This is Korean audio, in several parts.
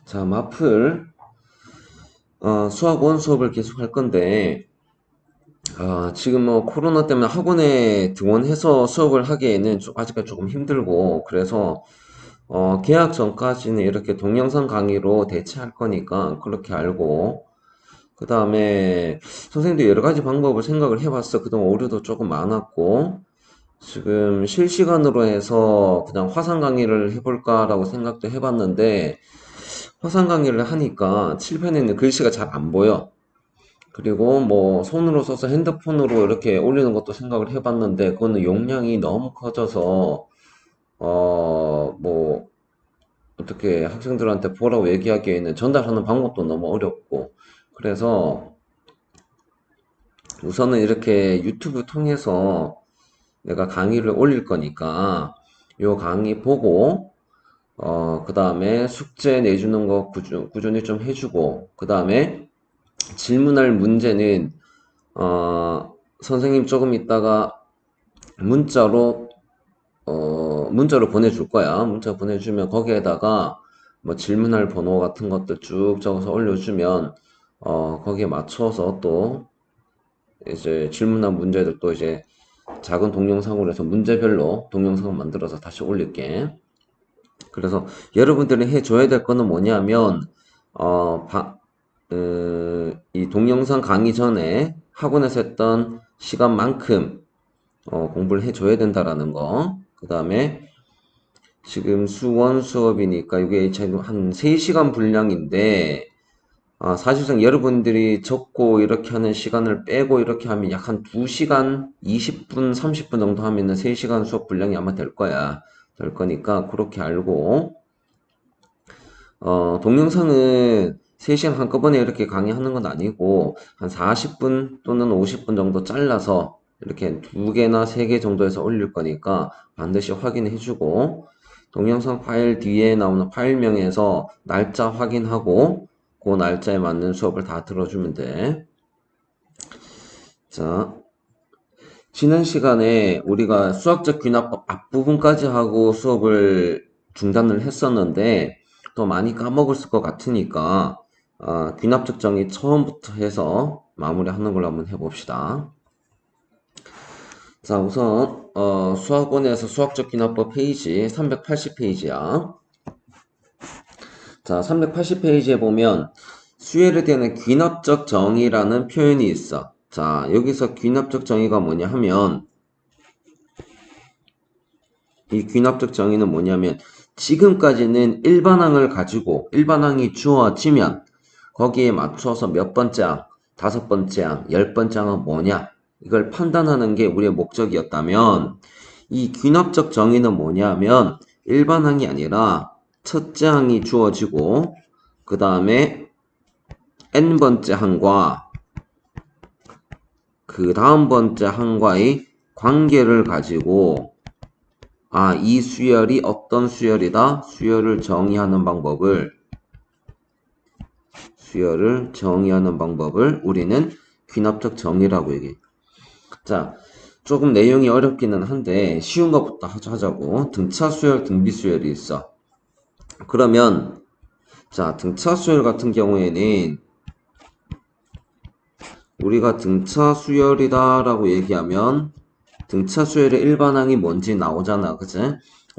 자, 마플 수학 원 수업을 계속 할 건데 지금 뭐 코로나 때문에 학원에 등원해서 수업을 하기에는 아직까지 조금 힘들고 그래서 개학 전까지는 이렇게 동영상 강의로 대체할 거니까 그렇게 알고 그 다음에 선생님도 여러 가지 방법을 생각을 해봤어. 그동안 오류도 조금 많았고 지금 실시간으로 해서 그냥 화상 강의를 해볼까라고 생각도 해봤는데 화상 강의를 하니까 칠판에 있는 글씨가 잘 안 보여. 그리고 뭐 손으로 써서 핸드폰으로 이렇게 올리는 것도 생각을 해봤는데 그거는 용량이 너무 커져서 뭐 어떻게 학생들한테 보라고 얘기하기에는 전달하는 방법도 너무 어렵고 그래서 우선은 이렇게 유튜브 통해서 내가 강의를 올릴 거니까 요 강의 보고 그 다음에 숙제 내주는 거 꾸준히 좀 해주고 그 다음에 질문할 문제는 선생님 조금 있다가 문자로 문자로 보내줄 거야. 문자 보내주면 거기에다가 뭐 질문할 번호 같은 것들 쭉 적어서 올려주면 거기에 맞춰서 또 이제 질문한 문제들 또 이제 작은 동영상으로 해서 문제별로 동영상을 만들어서 다시 올릴게. 그래서 여러분들이 해줘야 될 거는 뭐냐면 어, 바, 이 동영상 강의 전에 학원에서 했던 시간만큼 공부를 해줘야 된다라는 거. 그 다음에 지금 수원 수업이니까 이게 지금 한 3시간 분량인데 사실상 여러분들이 적고 이렇게 하는 시간을 빼고 이렇게 하면 약 한 2시간 20분 30분 정도 하면은 3시간 수업 분량이 아마 될 거야. 될 거니까 그렇게 알고 동영상은 3시간 한꺼번에 이렇게 강의하는 건 아니고, 한 40분 또는 50분 정도 잘라서 이렇게 2개나 3개 정도에서 올릴 거니까 반드시 확인해주고, 동영상 파일 뒤에 나오는 파일명에서 날짜 확인하고, 그 날짜에 맞는 수업을 다 들어주면 돼. 자, 지난 시간에 우리가 수학적 귀납법 앞부분까지 하고 수업을 중단을 했었는데 또 많이 까먹을 것 같으니까 귀납적 정의 처음부터 해서 마무리하는 걸로 한번 해봅시다. 자, 우선 수학원에서 수학적 귀납법 페이지 380페이지야. 자, 380페이지에 보면 수열에 대한 귀납적 정의라는 표현이 있어. 자, 여기서 귀납적 정의가 뭐냐 하면 이 귀납적 정의는 뭐냐면 지금까지는 일반항을 가지고 일반항이 주어지면 거기에 맞춰서 몇 번째 항, 5번째 항, 10번째 항은 뭐냐 이걸 판단하는 게 우리의 목적이었다면 이 귀납적 정의는 뭐냐면 일반항이 아니라 첫째 항이 주어지고 그 다음에 n번째 항과 그 다음 번째 항과의 관계를 가지고 이 수열이 어떤 수열이다? 수열을 정의하는 방법을 우리는 귀납적 정의라고 얘기해. 자, 조금 내용이 어렵기는 한데 쉬운 것부터 하자고. 등차 수열, 등비 수열이 있어. 그러면 자, 등차 수열 같은 경우에는 우리가 등차 수열이다라고 얘기하면 등차 수열의 일반항이 뭔지 나오잖아, 그치?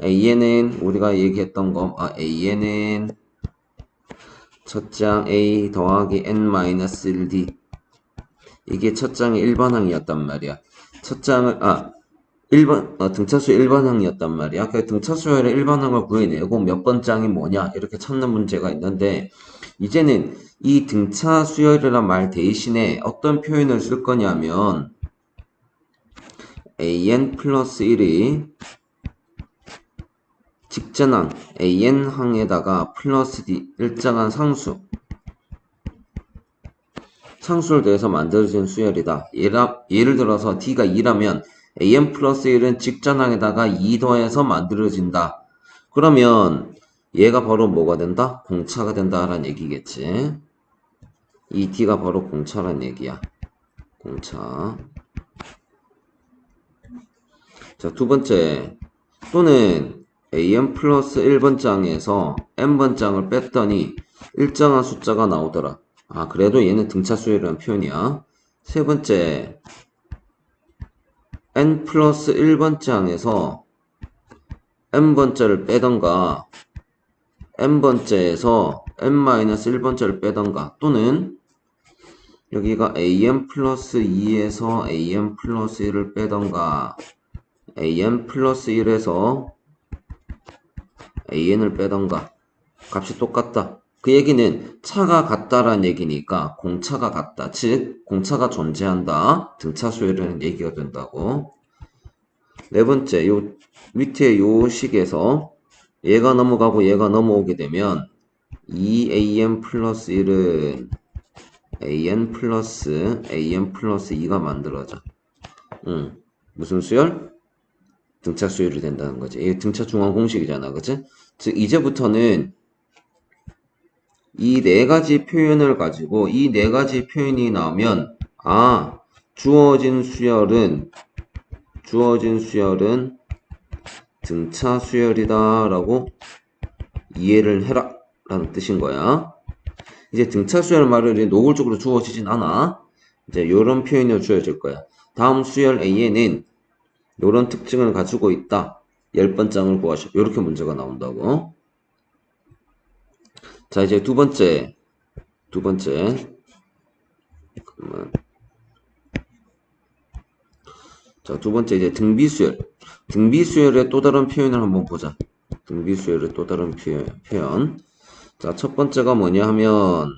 A에는 우리가 얘기했던 거, A에는 첫장 A 더하기 N-1D 이게 첫장의 일반항이었단 말이야. 첫장을 등차수 일반항이었단 말이야. 그 등차수열의 일반항을 구해내고 몇 번장이 뭐냐 이렇게 찾는 문제가 있는데 이제는 이 등차수열이란 말 대신에 어떤 표현을 쓸 거냐면 an 플러스 1이 직전항 an항에다가 플러스 d 일정한 상수를 더해서 만들어진 수열이다. 예를 들어서 d가 2라면 an 플러스 1은 직전항에다가 2 더해서 만들어진다. 그러면 얘가 바로 뭐가 된다? 공차가 된다라는 얘기겠지. 이 d가 바로 공차란 얘기야. 공차. 자, 두 번째. 또는 an 플러스 1번장에서 n번장을 뺐더니 일정한 숫자가 나오더라. 아, 그래도 얘는 등차 수열이라는 표현이야. 세 번째, n 플러스 1번째 항에서 n번째를 빼던가, n번째에서 n-1번째를 빼던가, 또는 여기가 an 플러스 2에서 an 플러스 1을 빼던가, an 플러스 1에서 an을 빼던가, 값이 똑같다. 그 얘기는 차가 같다라는 얘기니까 공차가 같다. 즉 공차가 존재한다. 등차 수열이라는 얘기가 된다고. 네 번째, 요 밑에 요 식에서 얘가 넘어가고 얘가 넘어오게 되면 2an 플러스 1은 an 플러스 2가 만들어져. 무슨 수열? 등차 수열이 된다는 거지. 이게 등차 중앙 공식이잖아. 그치? 즉 이제부터는 이 네 가지 표현을 가지고 이 네 가지 표현이 나오면 아, 주어진 수열은 등차 수열이다 라고 이해를 해라 라는 뜻인 거야. 이제 등차 수열 말이 노골적으로 주어지진 않아. 이제 요런 표현이 주어질 거야. 다음 수열 A에는 요런 특징을 가지고 있다. 10번장을 구하시오. 요렇게 문제가 나온다고. 자, 이제 두 번째. 잠깐만. 자, 두 번째 이제 등비수열. 등비수열의 또 다른 표현을 한번 보자. 등비수열의 또 다른 표현. 자, 첫 번째가 뭐냐 하면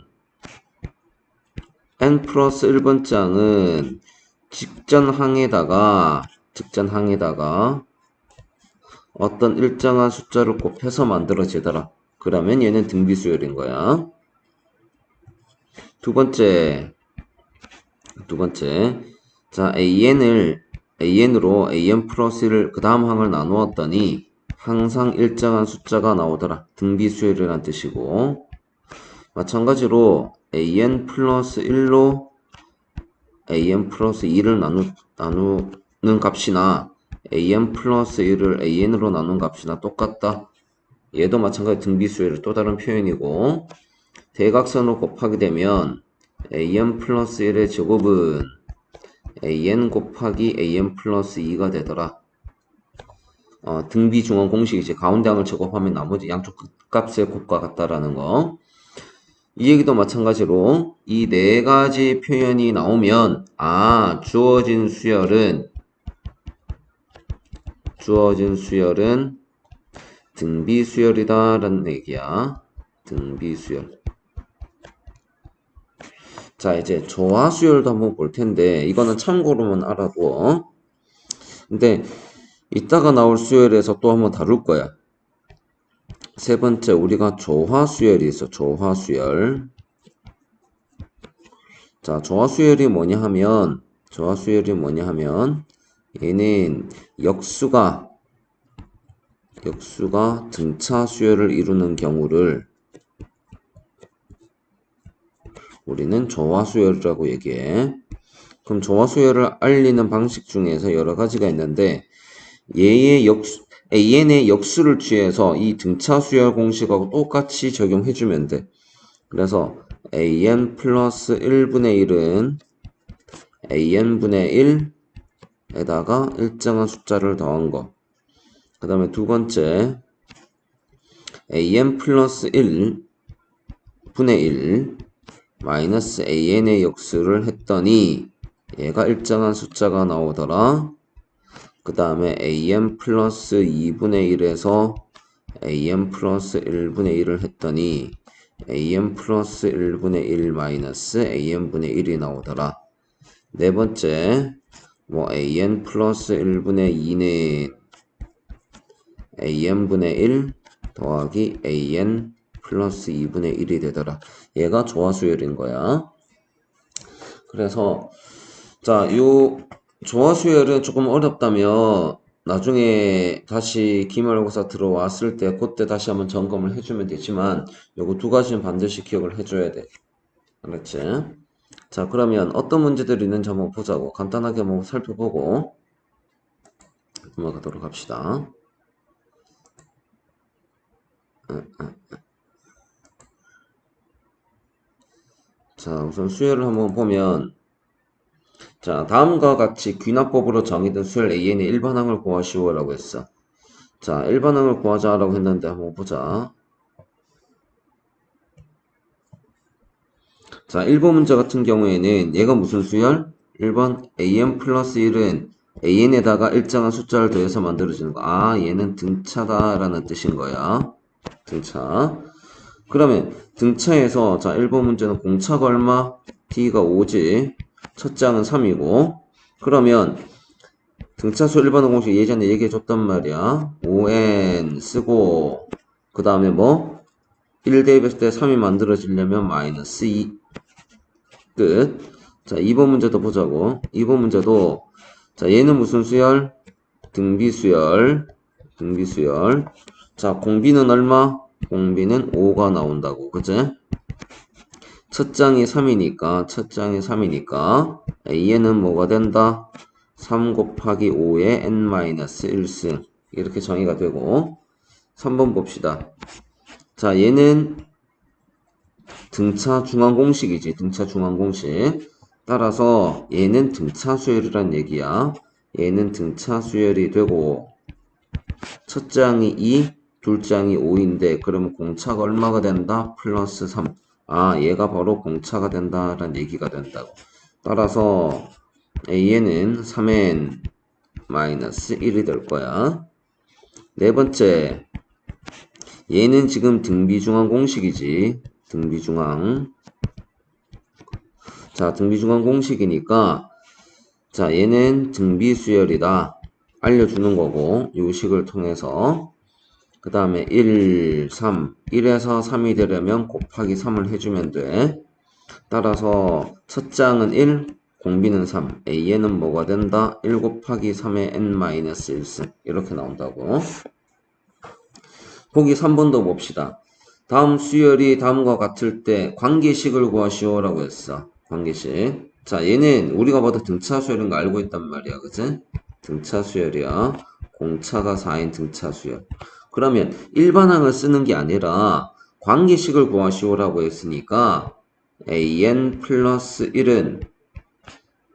n 플러스 1번째 항은 직전 항에다가 어떤 일정한 숫자를 곱해서 만들어지더라. 그러면 얘는 등비수열인 거야. 두 번째. 자, an으로 an 플러스 1을 그 다음 항을 나누었더니 항상 일정한 숫자가 나오더라. 등비수열이라는 뜻이고, 마찬가지로 an 플러스 1로 an 플러스 2를 나누는 값이나 an 플러스 1을 an으로 나눈 값이나 똑같다. 얘도 마찬가지 등비수열의 또 다른 표현이고, 대각선으로 곱하게 되면 an 플러스 1의 제곱은 an 곱하기 an 플러스 2가 되더라. 등비 중원 공식이지. 가운데 항을 제곱하면 나머지 양쪽 값의 곱과 같다라는 거. 이 얘기도 마찬가지로 이 네 가지 표현이 나오면 아, 주어진 수열은 등비수열이다 라는 얘기야. 등비수열. 자, 이제 조화수열도 한번 볼 텐데 이거는 참고로만 알아둬. 근데 이따가 나올 수열에서 또 한번 다룰 거야. 세 번째, 우리가 조화수열이 있어. 조화수열. 자, 조화수열이 뭐냐 하면 얘는 역수가 등차 수열을 이루는 경우를 우리는 조화수열이라고 얘기해. 그럼 조화수열을 알리는 방식 중에서 여러 가지가 있는데 AN의 역수를 취해서 이 등차 수열 공식하고 똑같이 적용해주면 돼. 그래서 AN 플러스 1분의 1은 AN분의 1에다가 일정한 숫자를 더한 거. 그 다음에 두 번째 AN 플러스 1분의 1 마이너스 AN의 역수를 했더니 얘가 일정한 숫자가 나오더라. 그 다음에 an 플러스 2분의 1에서 an 플러스 1분의 1을 했더니 an 플러스 1분의 1 마이너스 an분의 1이 나오더라. 네 번째, an 플러스 1분의 2는 an분의 1 더하기 an 플러스 2분의 1이 되더라. 얘가 조화수열인 거야. 그래서 자, 요 조화수열은 조금 어렵다면 나중에 다시 기말고사 들어왔을 때 그때 다시 한번 점검을 해주면 되지만 요거 두 가지는 반드시 기억을 해줘야 돼. 알았지? 자, 그러면 어떤 문제들이 있는지 한번 보자고. 간단하게 한번 살펴보고 넘어가도록 합시다. 자, 우선 수열을 한번 보면, 자, 다음과 같이 귀납법으로 정의된 수열 AN의 일반항을 구하시오라고 했어. 자, 일반항을 구하자라고 했는데 한번 보자. 자, 1번 문제 같은 경우에는 얘가 무슨 수열? 1번 AN 플러스 1은 AN에다가 일정한 숫자를 더해서 만들어지는 거. 아, 얘는 등차다라는 뜻인 거야. 등차. 그러면 등차에서 자 1번 문제는 공차가 얼마? D가 5지. 첫 장은 3이고 그러면 등차수 1번의 공식 예전에 얘기해 줬단 말이야. 5n 쓰고 그 다음에 뭐 1 대입했을 때 3이 만들어지려면 마이너스 2 끝. 자 2번 문제도 보자고. 2번 문제도 자 얘는 무슨 수열? 등비수열. 등비수열. 자 공비는 얼마? 공비는 5가 나온다고. 그치? 첫 장이 3이니까 A에는 뭐가 된다? 3 곱하기 5의 n-1승 이렇게 정의가 되고 3번 봅시다. 자 얘는 등차 중앙공식이지. 등차 중앙공식 따라서 얘는 등차 수열이란 얘기야. 얘는 등차 수열이 되고 첫 장이 2 둘 장이 5인데 그러면 공차가 얼마가 된다? 플러스 3. 아 얘가 바로 공차가 된다라는 얘기가 된다고. 따라서 A에는 3n 마이너스 1이 될 거야. 네 번째 얘는 지금 등비중앙 공식이지. 등비중앙. 자 등비중앙 공식이니까 자 얘는 등비수열이다 알려주는 거고 요식을 통해서 그 다음에 1, 3, 1에서 3이 되려면 곱하기 3을 해주면 돼. 따라서 첫 장은 1, 공비는 3, A에는 뭐가 된다? 1 곱하기 3의 n-1승 이렇게 나온다고. 보기 3번도 봅시다. 다음 수열이 다음과 같을 때 관계식을 구하시오 라고 했어. 관계식. 자 얘는 우리가 봐도 등차 수열인 거 알고 있단 말이야. 그치? 등차 수열이야. 공차가 4인 등차 수열. 그러면 일반항을 쓰는 게 아니라 관계식을 구하시오라고 했으니까 an 플러스 1은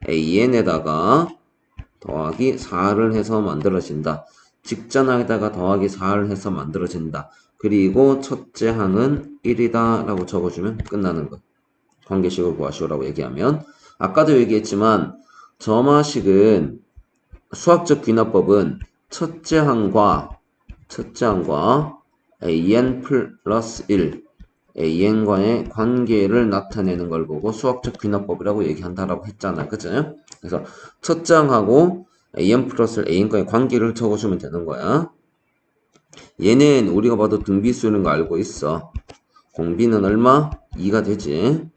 an에다가 더하기 4를 해서 만들어진다. 직전항에다가 더하기 4를 해서 만들어진다. 그리고 첫째 항은 1이다 라고 적어주면 끝나는 거. 관계식을 구하시오라고 얘기하면 아까도 얘기했지만 점화식은 수학적 귀납법은 첫째 항과 an 플러스 1 an과의 관계를 나타내는 걸 보고 수학적 귀납법이라고 얘기한다라고 했잖아. 그치? 그래서 첫 장하고 an 플러스 an과의 관계를 적어주면 되는 거야. 얘는 우리가 봐도 등비수는 거 알고 있어. 공비는 얼마? 2가 되지.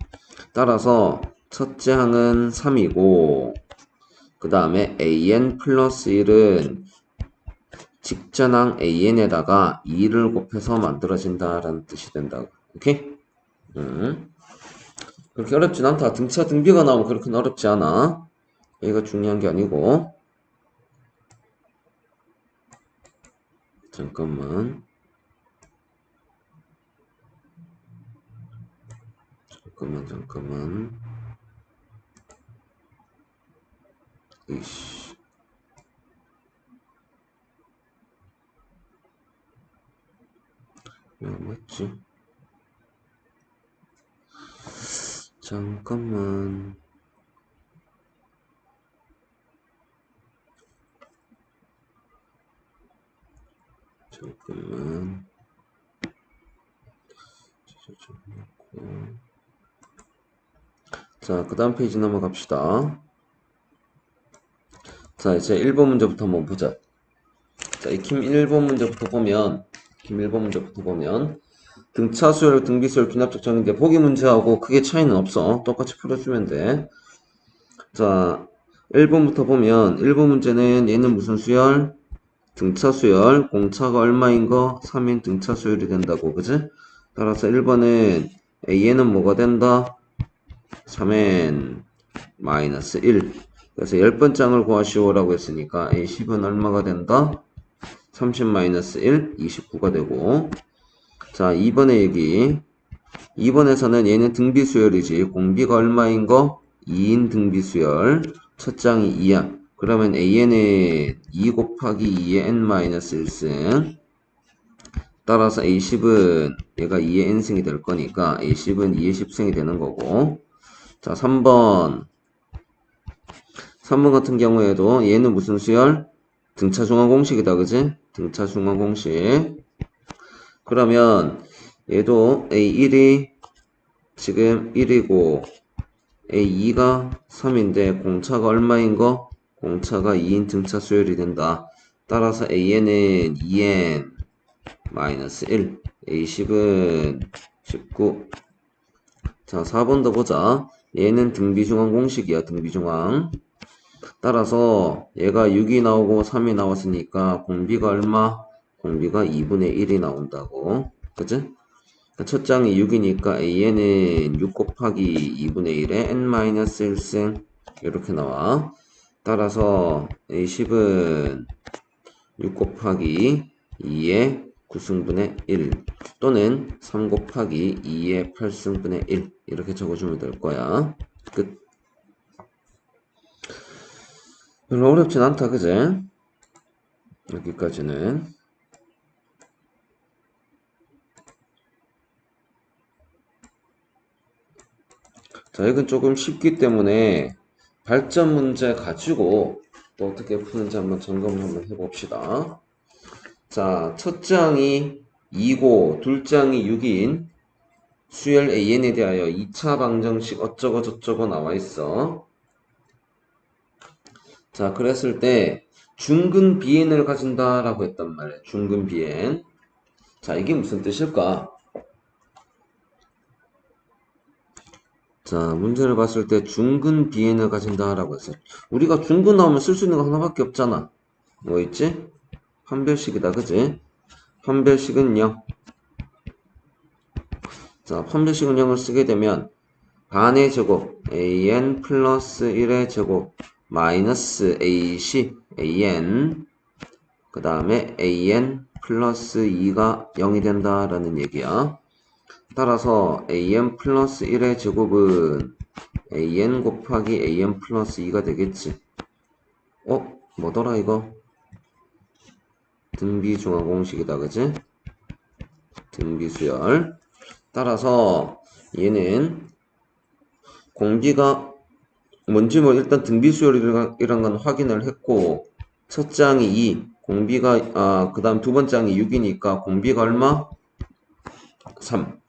따라서 첫째 항은 3이고 그 다음에 an 플러스 1은 직전항 an에다가 2를 곱해서 만들어진다라는 뜻이 된다고. 오케이? 그렇게 어렵진 않다. 등차 등비가 나오면 그렇게 어렵지 않아. 얘가 중요한 게 아니고. 잠깐만. 이씨. 뭐였지? 잠깐만. 자, 그 다음 페이지 넘어갑시다. 자, 이제 1번 문제부터 한번 보자. 자, 이 김 1번 문제부터 보면, 등차 수열, 등비 수열, 귀납적 정인데 보기 문제하고 크게 차이는 없어. 똑같이 풀어주면 돼. 자, 1번부터 보면 1번 문제는 얘는 무슨 수열? 등차 수열. 공차가 얼마인 거? 3인 등차 수열이 된다고. 그지? 따라서 1번은 얘는 뭐가 된다? 3n 마이너스 1. 그래서 10번장을 구하시오라고 했으니까 A10은 얼마가 된다? 30 마이너스 1, 29가 되고. 자, 2번의 얘기. 2번에서는 얘는 등비수열이지. 공비가 얼마인 거? 2인 등비수열. 첫 장이 2야. 그러면 AN은 2 곱하기 2의 n-1승. 따라서 A10은 얘가 2의 n승이 될 거니까 A10은 2의 10승이 되는 거고. 자, 3번 같은 경우에도 얘는 무슨 수열? 등차중앙 공식이다, 그지? 등차중앙 공식. 그러면 얘도 A1이 지금 1이고 A2가 3인데 공차가 얼마인 거? 공차가 2인 등차 수열이 된다. 따라서 AN은 2N 마이너스 1, A10은 19. 자, 4번 더 보자. 얘는 등비중앙 공식이야, 등비중앙. 따라서 얘가 6이 나오고 3이 나왔으니까 공비가 얼마? 공비가 2분의 1이 나온다고. 그치? 첫 장이 6이니까 AN은 6 곱하기 2분의 1에 n-1승 이렇게 나와. 따라서 A10은 6 곱하기 2의 9승분의 1 또는 3 곱하기 2의 8승분의 1 이렇게 적어주면 될 거야. 끝. 별로 어렵진 않다, 그제? 여기까지는. 자, 이건 조금 쉽기 때문에 발전 문제 가지고 또 어떻게 푸는지 한번 점검을 한번 해봅시다. 자, 첫 장이 2고 둘 장이 6인 수열 AN에 대하여 2차 방정식 어쩌고 저쩌고 나와 있어. 자, 그랬을 때 중근 비N을 가진다라고 했단 말이야. 중근 비N. 자, 이게 무슨 뜻일까? 자, 문제를 봤을 때 중근 비N을 가진다라고 했어. 우리가 중근 나오면 쓸 수 있는 거 하나밖에 없잖아. 뭐 있지? 판별식이다, 그지? 판별식은 0. 자, 판별식은 0을 쓰게 되면 반의 제곱 an 플러스 1의 제곱 마이너스 ac an 그 다음에 an 플러스 2가 0이 된다라는 얘기야. 따라서 an 플러스 1의 제곱은 an 곱하기 an 플러스 2가 되겠지. 뭐더라 이거? 등비중앙공식이다, 그지? 등비수열. 따라서 얘는 공비가 뭔지 뭐 일단 등비수열이란 건 확인을 했고, 첫 장이 2, 공비가 그 다음 두 번째 장이 6이니까 공비가 얼마? 3.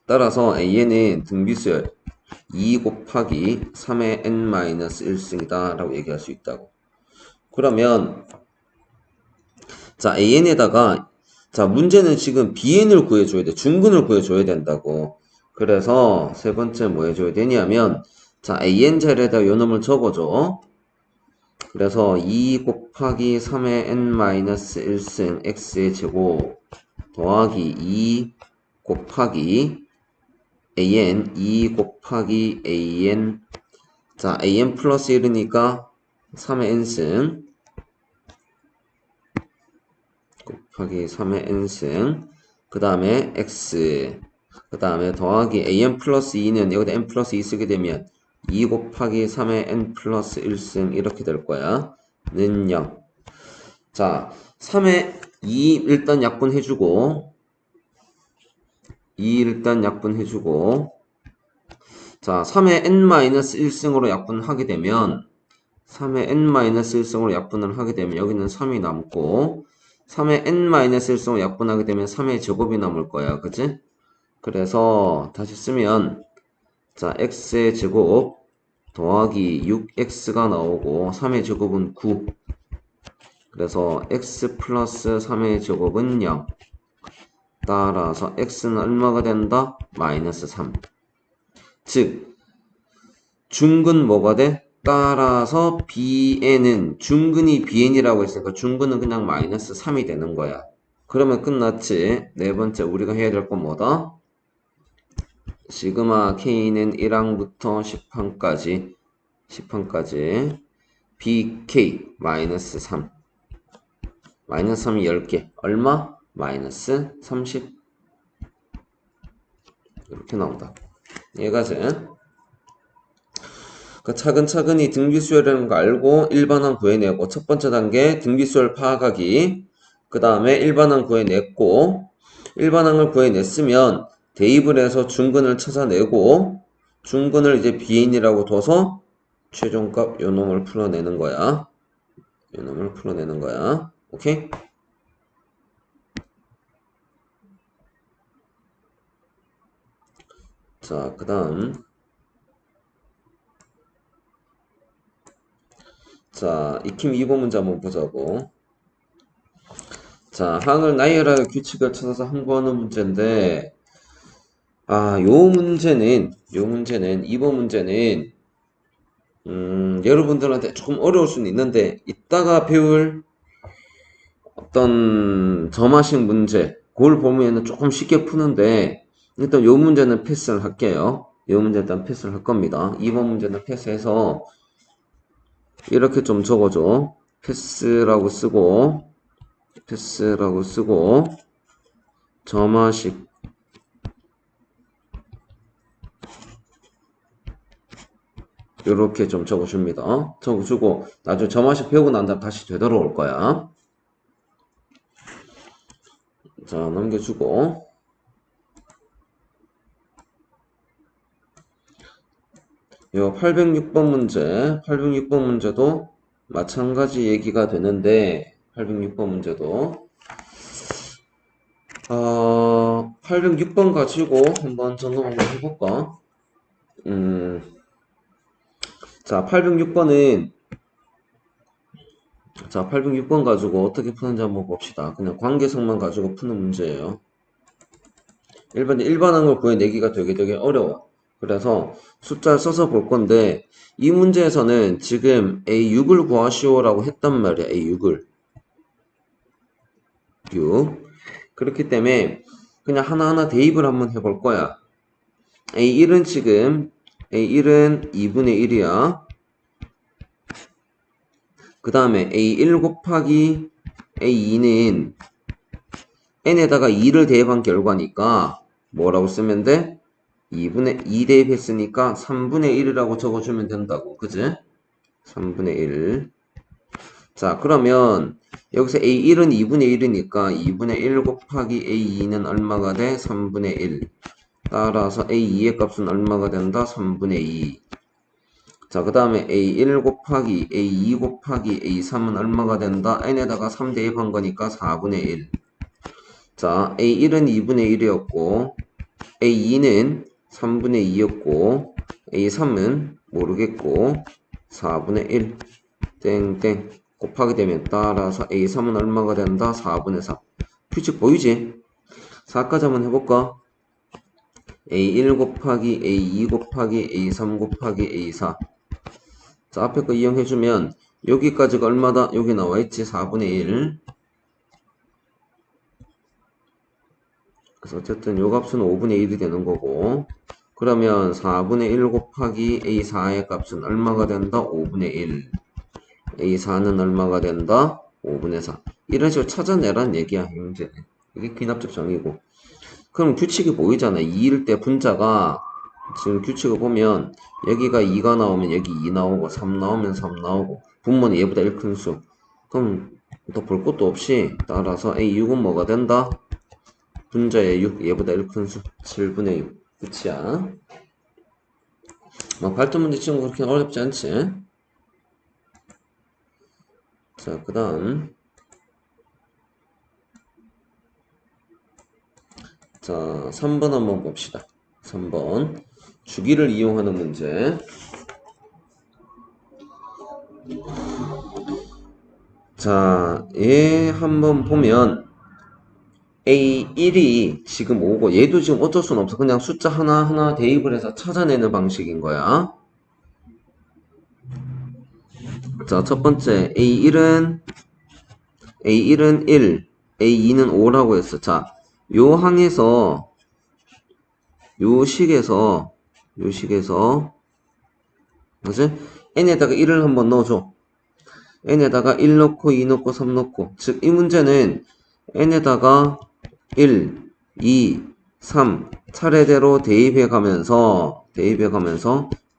따라서 AN은 등비수열 2 곱하기 3의 n-1승이다 라고 얘기할 수 있다고. 그러면 자, AN에다가 자, 문제는 지금 BN을 구해줘야 돼. 중근을 구해줘야 된다고. 그래서 세 번째 뭐 해줘야 되냐면 자, AN 자리에다 요 놈을 적어줘. 그래서 2 곱하기 3의 n-1승 x의 제곱 더하기 2 곱하기 an 2 곱하기 an 자, an 플러스 1이니까 3의 n승 곱하기 3의 n승 그 다음에 x 그 다음에 더하기 an 플러스 2는 여기다 n 플러스 2 쓰게 되면 2 곱하기 3의 n 플러스 1승 이렇게 될 거야. 는 0. 자, 3의 2 일단 약분해주고 2 일단 약분해주고 자, 3의 n-1승으로 약분하게 되면 3의 n-1승으로 약분을 하게 되면 여기는 3이 남고 3의 n-1승으로 약분하게 되면 3의 제곱이 남을 거야. 그치? 그래서 다시 쓰면 자, x의 제곱 더하기 6x가 나오고 3의 제곱은 9. 그래서 x 플러스 3의 제곱은 0. 따라서 x는 얼마가 된다? 마이너스 3. 즉 중근 뭐가 돼? 따라서 bn은 중근이 bn이라고 했으니까 중근은 그냥 마이너스 3이 되는 거야. 그러면 끝났지. 네 번째 우리가 해야 될 건 뭐다? 시그마 k는 1항부터 10항까지 bk 마이너스 3 마이너스 3이 10개 얼마? 마이너스 30 이렇게 나온다. 이해가지? 그 차근차근히 등비수열이라는 거 알고 일반항 구해내고, 첫 번째 단계 등비수열 파악하기, 그 다음에 일반항 구해냈고, 일반항을 구해냈으면 대입을 해서 중근을 찾아내고, 중근을 이제 비인이라고 둬서 최종값 요 놈을 풀어내는 거야. 요 놈을 풀어내는 거야. 오케이? 자, 그 다음. 자, 익힘 2번 문제 한번 보자고. 자, 항을 나열하여 규칙을 찾아서 항구하는 문제인데, 요 문제는 2번 문제는, 여러분들한테 조금 어려울 수는 있는데, 이따가 배울 어떤 점화식 문제, 그걸 보면은 조금 쉽게 푸는데, 일단 요 문제는 패스를 할게요. 요 문제 일단 패스를 할 겁니다. 2번 문제는 패스해서, 이렇게 좀 적어줘. 패스라고 쓰고, 점화식 요렇게 좀 적어줍니다. 적어주고 나중에 점화식 배우고 난 다음 다시 되돌아올 거야. 자, 넘겨주고 요 806번 문제도 마찬가지 얘기가 되는데 806번 문제도 806번 가지고 한번 점검 한번 해볼까? 자, 806번 가지고 어떻게 푸는지 한번 봅시다. 그냥 관계성만 가지고 푸는 문제예요. 일반한 걸 구해내기가 되게 어려워. 그래서 숫자를 써서 볼 건데, 이 문제에서는 지금 A6을 구하시오라고 했단 말이야. A6을. 6. 그렇기 때문에 그냥 하나하나 대입을 한번 해볼 거야. A1은 2분의 1이야. 그 다음에 A1 곱하기 A2는 n에다가 2를 대입한 결과니까 뭐라고 쓰면 돼? 2 대입했으니까 3분의 1이라고 적어주면 된다고. 그지? 3분의 1. 자, 그러면 여기서 A1은 2분의 1이니까 2분의 1 곱하기 A2는 얼마가 돼? 3분의 1. 따라서 A2의 값은 얼마가 된다? 3분의 2. 자, 그 다음에 A1 곱하기 A2 곱하기 A3은 얼마가 된다? n에다가 3 대입한 거니까 4분의 1. 자, A1은 2분의 1이었고 A2는 3분의 2였고 A3은 모르겠고 4분의 1 땡땡 곱하게 되면 따라서 A3은 얼마가 된다? 4분의 4. 규칙 보이지? 4까지 한번 해볼까? A1 곱하기 A2 곱하기 A3 곱하기 A4. 자, 앞에 거 이용해주면 여기까지가 얼마다? 여기 나와있지? 4분의 1. 그래서 어쨌든 요 값은 5분의 1이 되는 거고, 그러면 4분의 1 곱하기 A4의 값은 얼마가 된다? 5분의 1. A4는 얼마가 된다? 5분의 4. 이런 식으로 찾아내란 얘기야, 이 문제는. 이게 귀납적 정의고. 그럼 규칙이 보이잖아. 2일 때 분자가, 지금 규칙을 보면, 여기가 2가 나오면 여기 2 나오고, 3 나오면 3 나오고, 분모는 얘보다 1 큰 수. 그럼 더 볼 것도 없이, 따라서 A6은 뭐가 된다? 분자의 6, 얘보다 1 큰 수. 7분의 6. 끝이야. 발전 문제 치는 거 그렇게 어렵지 않지? 자, 그 다음. 자, 3번 한번 봅시다. 3번. 주기를 이용하는 문제. 자, 얘 한번 보면 A1이 지금 5고 얘도 지금 어쩔 수는 없어. 그냥 숫자 하나하나 대입을 해서 찾아내는 방식인 거야. 자, 첫 번째 A1은 1, A2는 5라고 했어. 자, 요 항에서 요 식에서 그지? n에다가 1을 한번 넣어줘. n에다가 1 넣고 2 넣고 3 넣고 즉 이 문제는 n에다가 1, 2, 3. 차례대로 대입해 가면서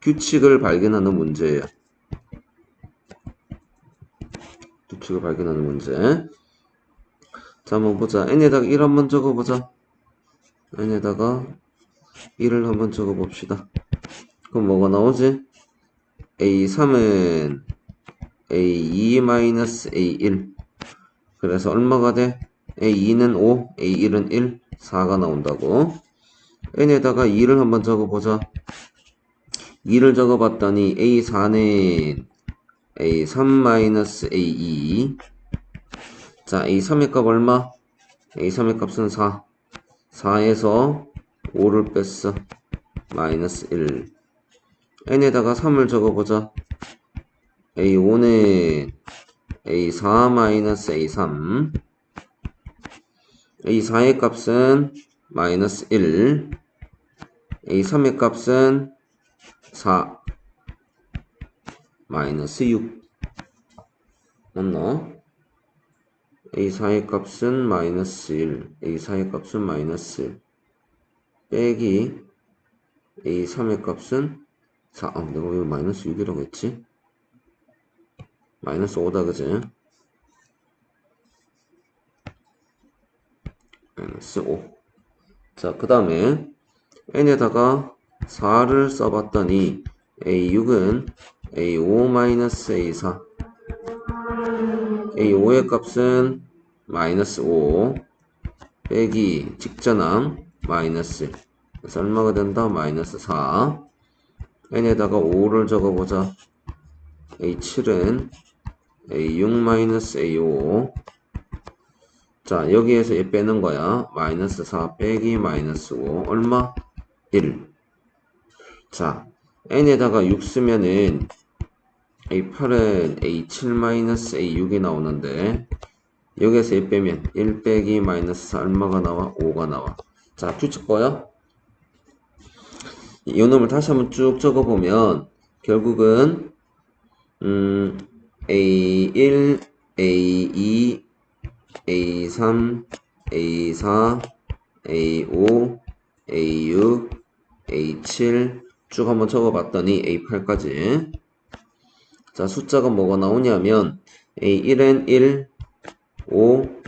규칙을 발견하는 문제예요. 규칙을 발견하는 문제. 자, 한번 보자. n에다가 1 한번 적어보자. n에다가 1을 한번 적어봅시다. 그럼 뭐가 나오지? a3은 a2-a1. 그래서 얼마가 돼? a2는 5, a1은 1, 4가 나온다고. n에다가 2를 한번 적어보자. 2를 적어봤더니 a4는 a3-a2. 자, a3의 값 얼마? a3의 값은 4. 4에서 5를 뺐어. 마이너스 1. n에다가 3을 적어보자. a5는 a4-a3. a4의 값은 마이너스 1. a3의 값은 4. 마이너스 6. 맞나? a4의 값은 마이너스 1. a4의 값은 마이너스 1. 빼기 a3의 값은 4. 내가 왜 마이너스 6이라고 했지? 마이너스 5다, 그지? 마이너스 5. 자, 그 다음에 n에다가 4를 써봤더니 a6은 a5-a4. a5의 값은 마이너스 5 빼기 직전항 마이너스 1. 그래서 얼마가 된다? 마이너스 4. n에다가 5를 적어보자. a7은 a6-a5. 자, 여기에서 얘 빼는 거야. 마이너스 4 빼기 마이너스 5. 얼마? 1. 자, n에다가 6 쓰면은 a8은 a7-a6이 나오는데, 여기에서 얘 빼면 1 빼기 마이너스 4 얼마가 나와? 5가 나와. 자, 규칙 뭐야? 이 놈을 다시 한번 쭉 적어보면 결국은 A1, A2, A3, A4, A5, A6, A7 쭉 한번 적어봤더니 A8까지. 자, 숫자가 뭐가 나오냐면 A1은 1, 5,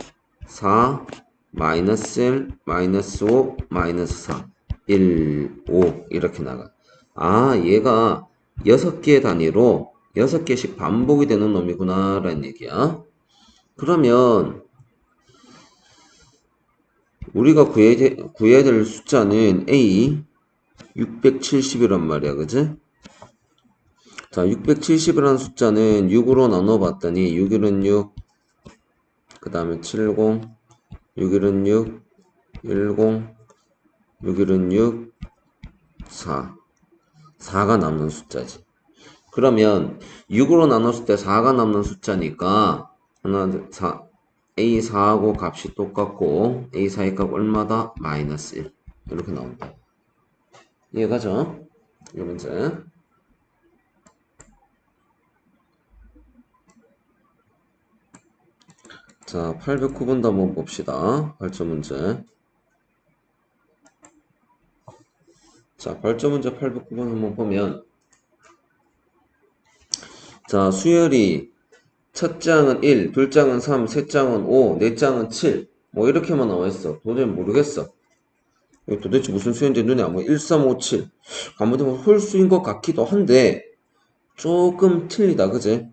4, 마이너스 1, 마이너스 5, 마이너스 4, 1, 5 이렇게 나가. 아, 얘가 6개 단위로 6개씩 반복이 되는 놈이구나 라는 얘기야. 그러면 우리가 구해야 될 숫자는 A 670이란 말이야, 그지? 자, 670이라는 숫자는 6으로 나눠봤더니 6일은 6, 그 다음에 70, 6일은 6, 10, 6일은 6, 4. 4가 남는 숫자지. 그러면 6으로 나눴을 때 4가 남는 숫자니까 하나, 4, A4하고 값이 똑같고 A4의 값 얼마다? 마이너스 1. 이렇게 나온다. 이해가죠? 이 문제. 자, 809번도 한번 봅시다. 발전 문제. 자, 발전 문제 809번 한번 보면, 자, 수열이 첫 장은 1, 둘 장은 3, 셋 장은 5, 넷 장은 7. 뭐 이렇게만 나와 있어. 도저히 모르겠어. 이거 도대체 무슨 수인지 눈에 안 보여. 1357. 아무튼 뭐 홀수인 것 같기도 한데 조금 틀리다, 그지?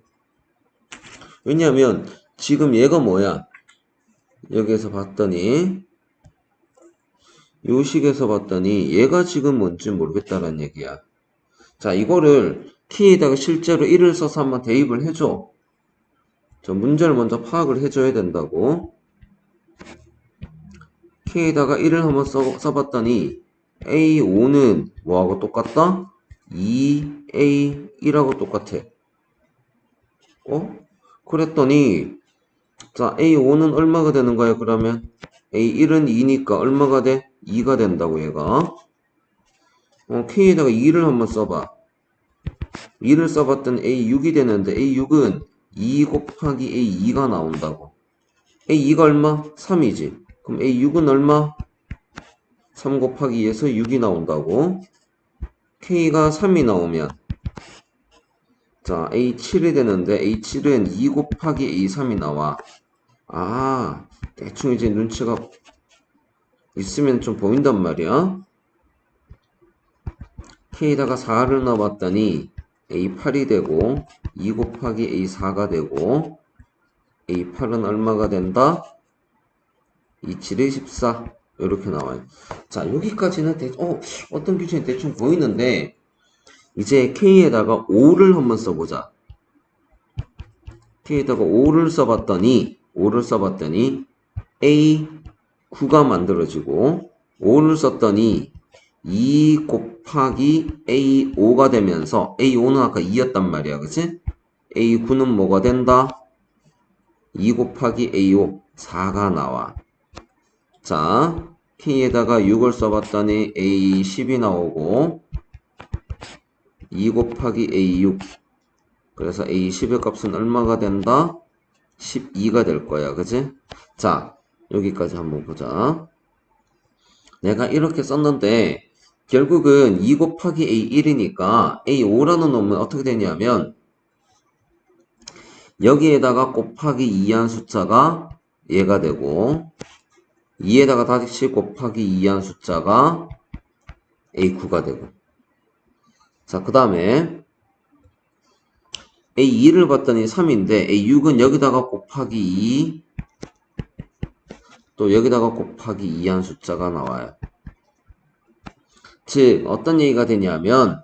왜냐하면 지금 얘가 뭐야? 여기에서 봤더니 요식에서 봤더니 얘가 지금 뭔지 모르겠다라는 얘기야. 자, 이거를 t에다가 실제로 1을 써서 한번 대입을 해줘. 저 문제를 먼저 파악을 해줘야 된다고. k에다가 1을 한번 써봤더니 a5는 뭐하고 똑같다? 2a1하고 똑같아. 그랬더니 자, a5는 얼마가 되는 거야? 그러면 a1은 2니까 얼마가 돼? 2가 된다고 얘가. k에다가 2를 한번 써봐. 2를 써봤더니 a6이 되는데 a6은 2 곱하기 a2가 나온다고. a2가 얼마? 3이지. 그럼 a6은 얼마? 3 곱하기 2에서 6이 나온다고. K가 3이 나오면 자, A7이 되는데 A7은 2 곱하기 A3이 나와. 아, 대충 이제 눈치가 있으면 좀 보인단 말이야. K에다가 4를 넣어봤더니 A8이 되고 2 곱하기 A4가 되고 A8은 얼마가 된다? 27에 14 이렇게 나와요. 자, 여기까지는 어떤 규칙이 대충 보이는데 이제 K에다가 5를 한번 써보자. K에다가 5를 써봤더니 A9가 만들어지고 5를 썼더니 2 곱하기 A5가 되면서 A5는 아까 2였단 말이야. 그치? A9는 뭐가 된다? 2 곱하기 A5 4가 나와. 자, K에다가 6을 써봤더니 A10이 나오고 2 곱하기 A6 그래서 A10의 값은 얼마가 된다? 12가 될 거야. 그치? 자, 여기까지 한번 보자. 내가 이렇게 썼는데 결국은 2 곱하기 A1이니까 A5라는 놈은 어떻게 되냐면 여기에다가 곱하기 2한 숫자가 얘가 되고 2에다가 다시 곱하기 2한 숫자가 A9가 되고 자, 그 다음에 A2를 봤더니 3인데 A6은 여기다가 곱하기 2 또 여기다가 곱하기 2한 숫자가 나와요. 즉 어떤 얘기가 되냐면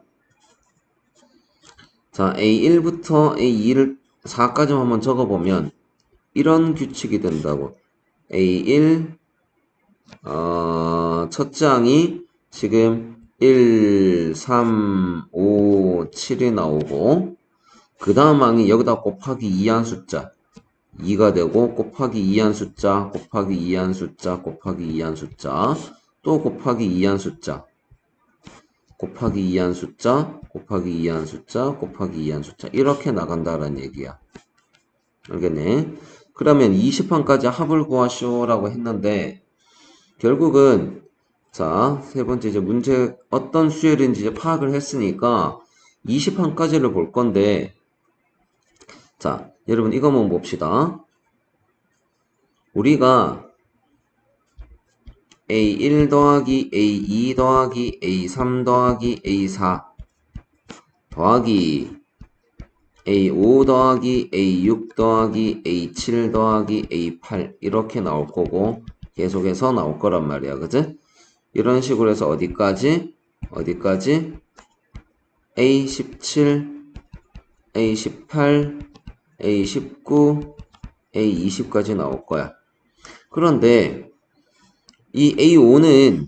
자, A1부터 A2를 4까지 한번 적어보면 이런 규칙이 된다고. A1 첫 장이 지금 1, 3, 5, 7이 나오고 그 다음 항이 여기다 곱하기 2한 숫자 2가 되고 곱하기 2한 숫자 곱하기 2한 숫자 곱하기 2한 숫자 또 곱하기 2한 숫자 곱하기 2한 숫자 곱하기 2한 숫자 곱하기 2한 숫자 이렇게 나간다라는 얘기야. 알겠네? 그러면 20항까지 합을 구하시오 라고 했는데 결국은 자, 세 번째 이제 문제 어떤 수열인지 이제 파악을 했으니까 20항까지를 볼 건데 자, 여러분 이거 한번 봅시다. 우리가 A1 더하기 A2 더하기 A3 더하기 A4 더하기 A5 더하기 A6 더하기 A7 더하기 A8 이렇게 나올 거고 계속해서 나올 거란 말이야. 그지? 이런 식으로 해서 어디까지? A17, A18, A19, A20까지 나올 거야. 그런데 이 A5는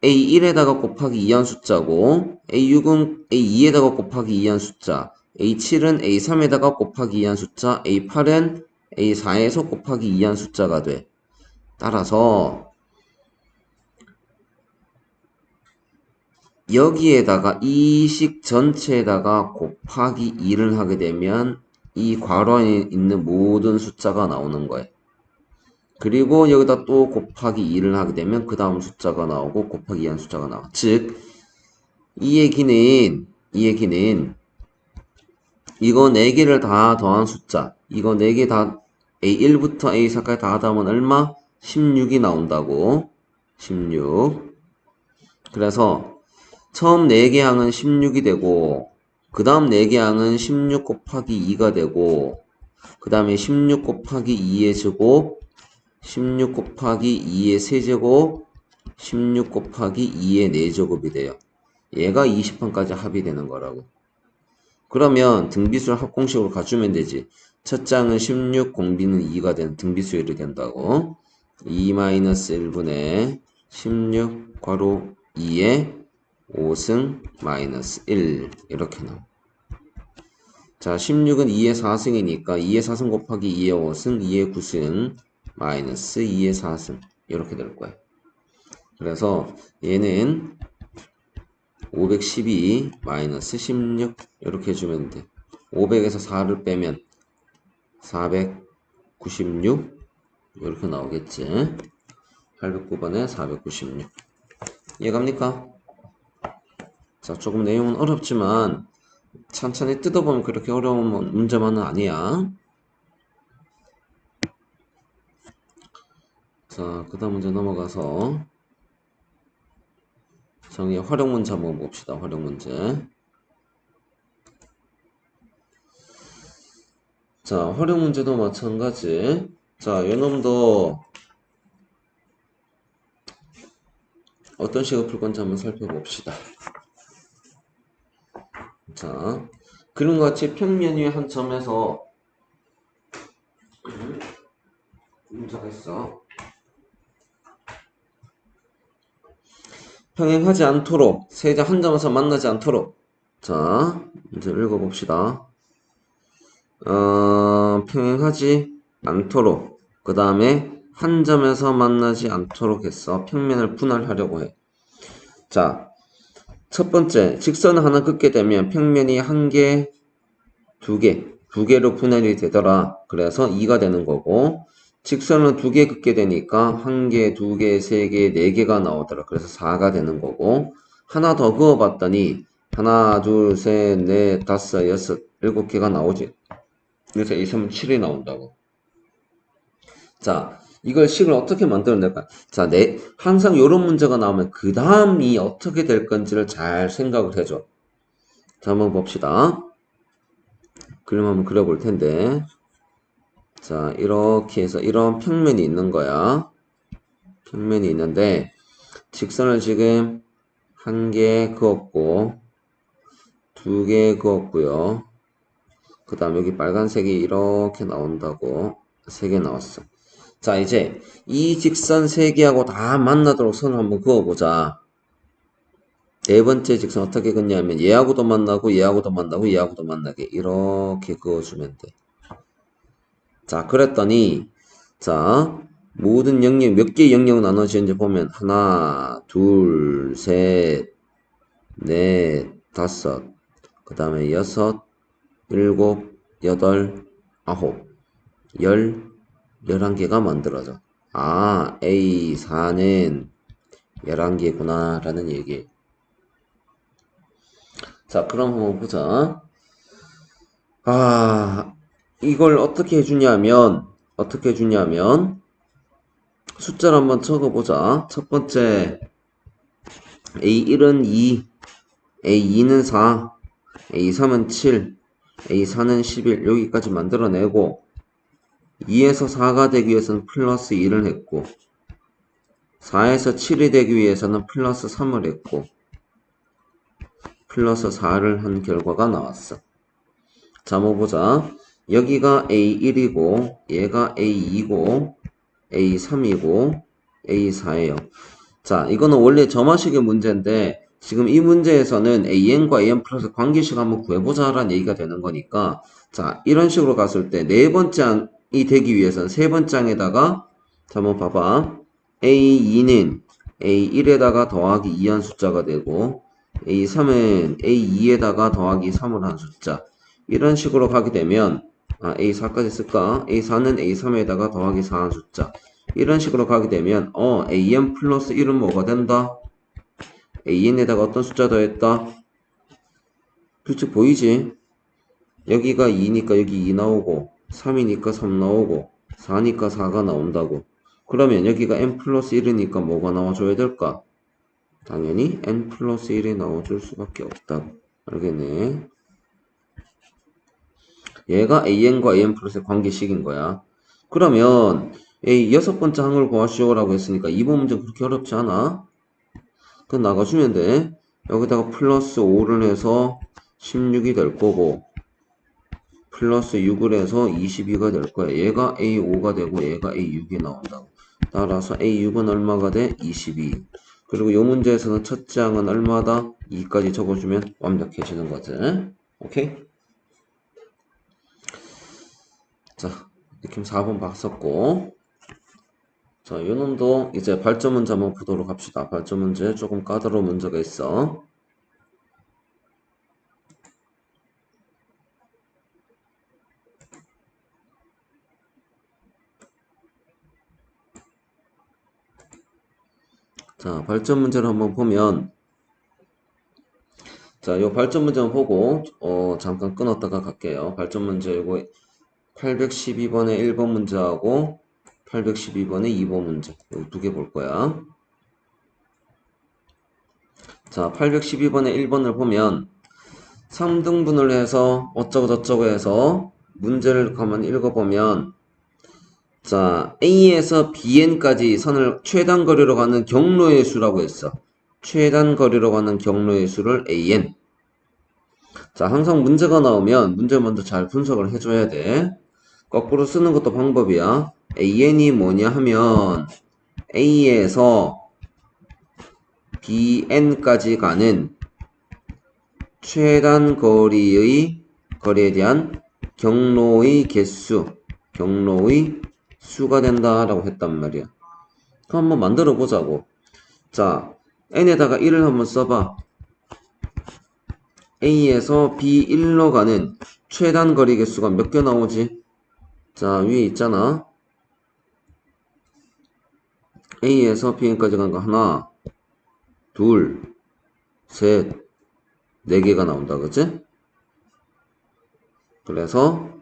A1에다가 곱하기 2한 숫자고 A6은 A2에다가 곱하기 2한 숫자 A7은 A3에다가 곱하기 2한 숫자 A8은 A4에서 곱하기 2한 숫자가 돼. 따라서 여기에다가 이 식 전체에다가 곱하기 2를 하게 되면 이 괄호에 있는 모든 숫자가 나오는 거예요. 그리고 여기다 또 곱하기 2를 하게 되면 그 다음 숫자가 나오고 곱하기 2한 숫자가 나와. 즉, 이 얘기는 이거 4개를 다 더한 숫자 이거 4개 다 A1부터 A4까지 다 하다 보면 얼마? 16이 나온다고. 16. 그래서 처음 4개 항은 16이 되고 그 다음 4개 항은 16 곱하기 2가 되고 그 다음에 16 곱하기 2의 제곱 16 곱하기 2의 세제곱 16 곱하기 2의 4제곱이 돼요. 얘가 20항까지 합이 되는 거라고. 그러면 등비수를 합공식으로 갖추면 되지. 첫 장은 16, 공비는 2가 된 등비수열이 된다고. 2-1분의 16 괄호 2의 5승 마이너스 1 이렇게 나와. 자, 16은 2의 4승이니까 2의 4승 곱하기 2의 5승 2의 9승 마이너스 2의 4승 이렇게 될 거야. 그래서 얘는 512 마이너스 16 이렇게 해주면 돼. 500에서 4를 빼면 496 이렇게 나오겠지. 809번에 496 이해갑니까? 자, 조금 내용은 어렵지만 천천히 뜯어보면 그렇게 어려운 문제만은 아니야. 자, 그 다음 문제 넘어가서 정의 활용 문제 한번 봅시다. 활용 문제. 자, 활용 문제도 마찬가지. 자, 요놈도 어떤 식으로 풀 건지 한번 살펴봅시다. 자, 그림과 같이 평면 위의 한 점에서 문제가 있어. 평행하지 않도록 세자 한 점에서 만나지 않도록. 자, 이제 읽어봅시다. 평행하지 않도록. 그 다음에 한 점에서 만나지 않도록 해서 평면을 분할하려고 해. 자, 첫 번째, 직선을 하나 긋게 되면 평면이 한 개, 두 개로 분할이 되더라. 그래서 2가 되는 거고, 직선을 두 개 긋게 되니까 한 개, 두 개, 세 개, 네 개가 나오더라. 그래서 4가 되는 거고, 하나 더 그어봤더니, 하나, 둘, 셋, 넷, 다섯, 여섯, 일곱 개가 나오지. 그래서 이 점은 7이 나온다고. 자, 이걸 식을 어떻게 만들어낼까? 자, 항상 이런 문제가 나오면 그 다음이 어떻게 될 건지를 잘 생각을 해줘. 자, 한번 봅시다. 그림 한번 그려볼 텐데. 자, 이렇게 해서 이런 평면이 있는 거야. 평면이 있는데, 직선을 지금 한 개 그었고, 두 개 그었고요. 그 다음 여기 빨간색이 이렇게 나온다고. 세 개 나왔어. 자, 이제 이 직선 세 개하고 다 만나도록 선을 한번 그어보자. 네 번째 직선 어떻게 그냐면 얘하고도 만나고 얘하고도 만나고 얘하고도 만나게 이렇게 그어주면 돼. 자, 그랬더니 자, 모든 영역 몇 개의 영역으로 나눠지는지 보면 하나, 둘, 셋, 넷, 다섯, 그 다음에 여섯, 일곱, 여덟, 아홉, 11개가 만들어져. 아, A4는 11개구나 라는 얘기. 자, 그럼 한번 보자. 아, 이걸 어떻게 해주냐면 숫자를 한번 적어보자. 첫 번째 A1은 2, A2는 4, A3은 7, A4는 11 여기까지 만들어내고 2에서 4가 되기 위해서는 플러스 2를 했고 4에서 7이 되기 위해서는 플러스 3을 했고 플러스 4를 한 결과가 나왔어. 자, 뭐 보자. 여기가 A1이고 얘가 A2고 A3이고 A4예요. 자, 이거는 원래 점화식의 문제인데 지금 이 문제에서는 AN과 AN 플러스 관계식 한번 구해보자 라는 얘기가 되는 거니까 자, 이런 식으로 갔을 때 네 번째 항이 되기 위해서는 세 번째 항에다가 자, 한번 봐봐. A2는 A1에다가 더하기 2한 숫자가 되고 A3은 A2에다가 더하기 3을 한 숫자 이런 식으로 가게 되면 A4까지 쓸까? A4는 A3에다가 더하기 4한 숫자 이런 식으로 가게 되면 AN 플러스 1은 뭐가 된다? AN에다가 어떤 숫자 더했다? 그치 보이지? 여기가 2니까 여기 2 나오고 3이니까 3 나오고 4니까 4가 나온다고. 그러면 여기가 n 플러스 1이니까 뭐가 나와줘야 될까? 당연히 n 플러스 1이 나와줄 수밖에 없다. 알겠네. 얘가 an과 an 플러스의 관계식인 거야. 그러면 여섯 번째 항을 구하시오라고 했으니까 이번 문제 그렇게 어렵지 않아? 그건 나가주면 돼. 여기다가 플러스 5를 해서 16이 될 거고 플러스 6을 해서 22가 될 거야. 얘가 A5가 되고 얘가 A6이 나온다고. 따라서 A6은 얼마가 돼? 22. 그리고 이 문제에서는 첫째 항은 얼마다? 2까지 적어주면 완벽해지는 거지. 오케이? 자, 이렇게 4번 봤었고. 자, 요 놈도 이제 발전 문제 한번 보도록 합시다. 발전 문제 조금 까다로운 문제가 있어. 자, 발전 문제를 한번 보면, 자, 요 발전 문제만 보고, 잠깐 끊었다가 갈게요. 발전 문제 이거 812번에 1번 문제하고 812번에 2번 문제. 요 두 개 볼 거야. 자, 812번에 1번을 보면 3등분을 해서 어쩌고 저쩌고 해서 문제를 가만히 읽어보면 자, A에서 BN까지 선을 최단 거리로 가는 경로의 수라고 했어. 최단 거리로 가는 경로의 수를 AN. 자, 항상 문제가 나오면 문제 먼저 잘 분석을 해줘야 돼. 거꾸로 쓰는 것도 방법이야. AN이 뭐냐 하면 A에서 BN까지 가는 최단 거리에 대한 경로의 개수, 경로의 수가 된다라고 했단 말이야. 그럼 한번 만들어 보자고. 자, n에다가 1을 한번 써봐. A에서 B1로 가는 최단 거리 개수가 몇 개 나오지? 자, 위에 있잖아. A에서 Bn까지 간 거 하나, 둘, 셋, 네 개가 나온다. 그치? 그래서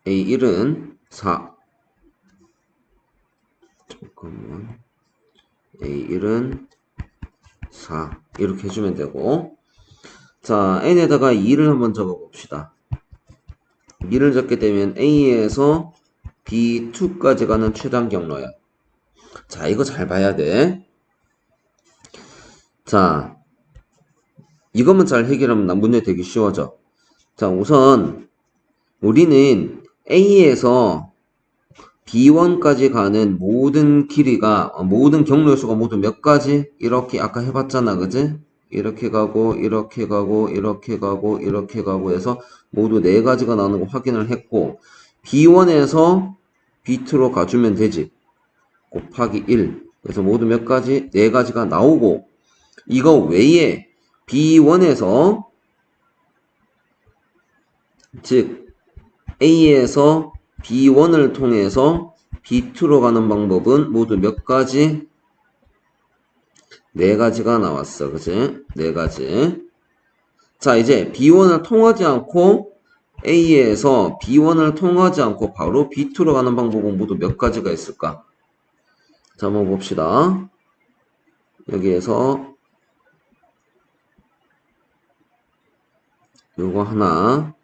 A1은 4. 잠깐만. A1은 4. 이렇게 해주면 되고. 자, n에다가 2를 한번 적어 봅시다. 2를 적게 되면 A에서 B2까지 가는 최단 경로야. 자, 이거 잘 봐야 돼. 자, 이것만 잘 해결하면 난 문제 되게 쉬워져. 자, 우선 우리는 A에서 B1까지 가는 모든 길이가 모든 경로의 수가 모두 몇 가지? 이렇게 아까 해봤잖아, 그지? 이렇게 가고 이렇게 가고 이렇게 가고 이렇게 가고 해서 모두 네 가지가 나오는 거 확인을 했고 B1에서 B2로 가주면 되지. 곱하기 1. 그래서 모두 몇 가지? 네 가지가 나오고 이거 외에 B1에서 즉 A에서 B1을 통해서 B2로 가는 방법은 모두 몇 가지? 네 가지가 나왔어. 그치? 네 가지. 자, 이제 B1을 통하지 않고 A에서 B1을 통하지 않고 바로 B2로 가는 방법은 모두 몇 가지가 있을까? 자, 한번 봅시다. 여기에서 요거 하나,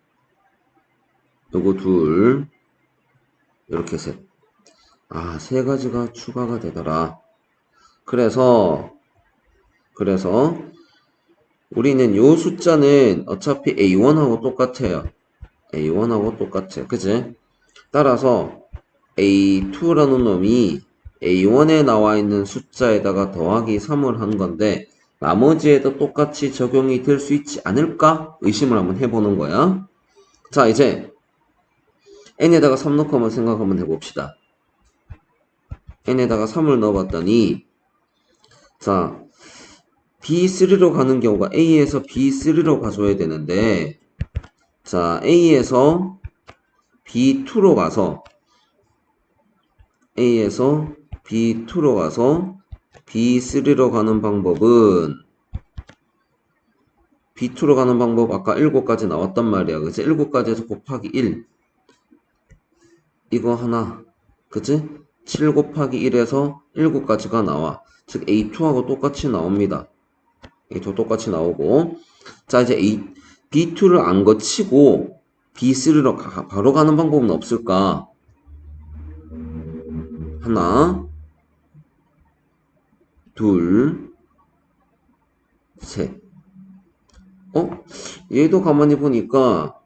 요거 둘, 이렇게 셋. 아, 세 가지가 추가가 되더라. 그래서 우리는 요 숫자는 어차피 A1하고 똑같아요. A1하고 똑같아. 그치? 따라서 A2라는 놈이 A1에 나와 있는 숫자에다가 더하기 3을 한 건데 나머지에도 똑같이 적용이 될 수 있지 않을까? 의심을 한번 해보는 거야. 자, 이제 n에다가 3 넣고 한번 생각 한번 해봅시다. n에다가 3을 넣어봤더니 자, B3로 가는 경우가 A에서 B3로 가줘야 되는데 자, A에서 B2로 가서 A에서 B2로 가서 B3로 가는 방법은 B2로 가는 방법 아까 7가지 나왔단 말이야. 그치? 7가지에서 곱하기 1 이거 하나 그치? 7 곱하기 1에서 7가지가 나와. 즉 A2하고 똑같이 나옵니다. A2 똑같이 나오고 자 이제 B2를 안 거치고 B3로 바로 가는 방법은 없을까? 하나 둘 셋. 얘도 가만히 보니까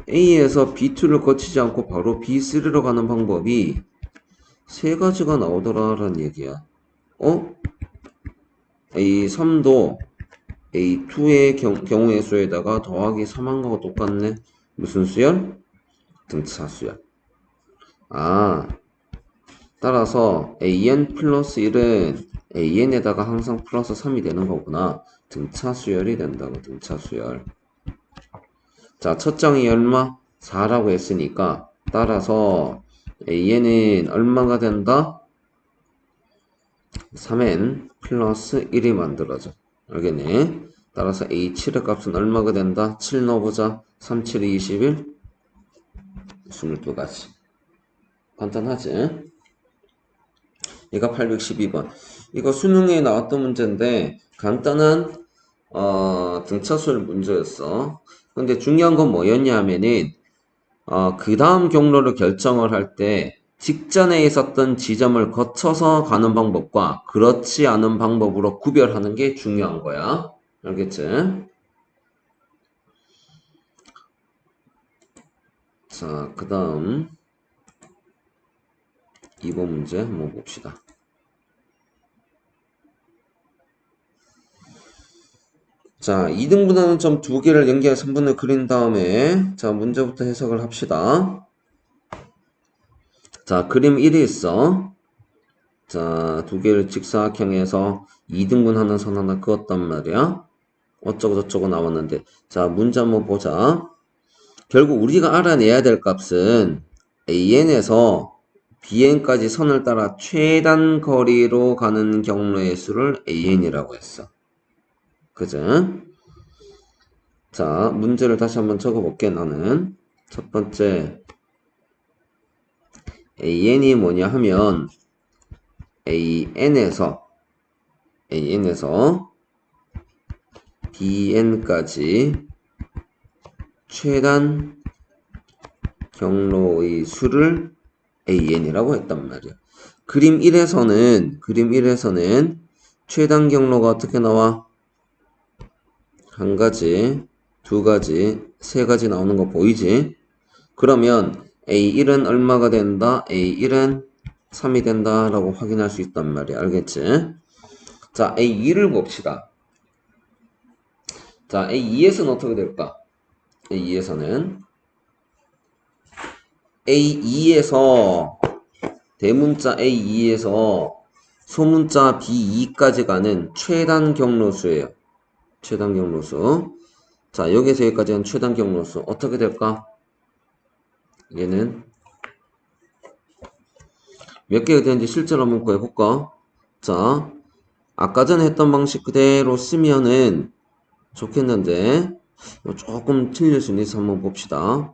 A에서 B2를 거치지 않고 바로 B3로 가는 방법이 세 가지가 나오더라라는 얘기야. A3도 A2의 경우의 수에다가 더하기 3한 거가 똑같네. 무슨 수열? 등차 수열. 아, 따라서 AN 플러스 1은 AN에다가 항상 플러스 3이 되는 거구나. 등차 수열이 된다고, 등차 수열. 자, 첫 장이 얼마? 4라고 했으니까, 따라서 AN은 얼마가 된다? 3n 플러스 1이 만들어져. 알겠니? 따라서 A7의 값은 얼마가 된다? 7 넣어보자. 3, 7이 21, 22가지. 간단하지? 얘가 812번. 이거 수능에 나왔던 문제인데 간단한 등차수열 문제였어. 근데 중요한 건 뭐였냐 하면은 그 다음 경로를 결정을 할 때 직전에 있었던 지점을 거쳐서 가는 방법과 그렇지 않은 방법으로 구별하는 게 중요한 거야. 알겠지? 자, 그 다음 2번 문제 한번 봅시다. 자, 2등분하는 점 두 개를 연결 선분을 그린 다음에 자, 문제부터 해석을 합시다. 자, 그림 1이 있어. 자, 두 개를 직사각형에서 2등분하는 선 하나 그었단 말이야. 어쩌고 저쩌고 나왔는데 자, 문제 한번 보자. 결국 우리가 알아내야 될 값은 AN에서 BN까지 선을 따라 최단 거리로 가는 경로의 수를 AN이라고 했어. 그죠? 자, 문제를 다시 한번 적어볼게, 나는. 첫 번째, AN이 뭐냐 하면, AN에서 BN까지 최단 경로의 수를 AN이라고 했단 말이야. 그림 1에서는 최단 경로가 어떻게 나와? 한 가지, 두 가지, 세 가지 나오는 거 보이지? 그러면 A1은 얼마가 된다? A1은 3이 된다 라고 확인할 수 있단 말이야. 알겠지? 자, A2를 봅시다. 자, A2에서는 어떻게 될까? A2에서 대문자 A2에서 소문자 B2까지 가는 최단 경로수예요. 최단 경로수. 자, 여기서 여기까지 는 최단 경로수 어떻게 될까? 얘는 몇 개가 되는지 실제로 한번 구해볼까? 자, 아까 전에 했던 방식 그대로 쓰면은 좋겠는데 조금 틀릴 수 있어서 한번 봅시다.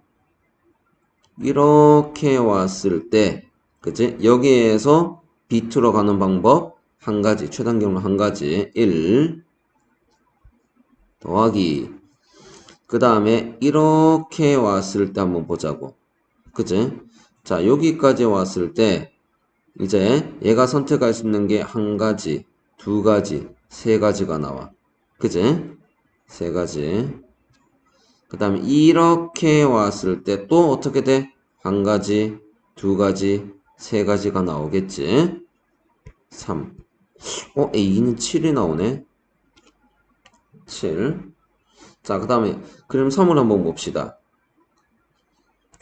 이렇게 왔을 때 그치? 여기에서 B2로 가는 방법 한 가지, 최단 경로 한 가지 1 더하기 그 다음에 이렇게 왔을 때 한번 보자고. 그치? 자, 여기까지 왔을 때 이제 얘가 선택할 수 있는 게 한 가지, 두 가지, 세 가지가 나와. 그치? 세 가지. 그 다음에 이렇게 왔을 때 또 어떻게 돼? 한 가지, 두 가지, 세 가지가 나오겠지? 3. A는 7이 나오네. 7. 자, 그 다음에 그럼 3을 한번 봅시다.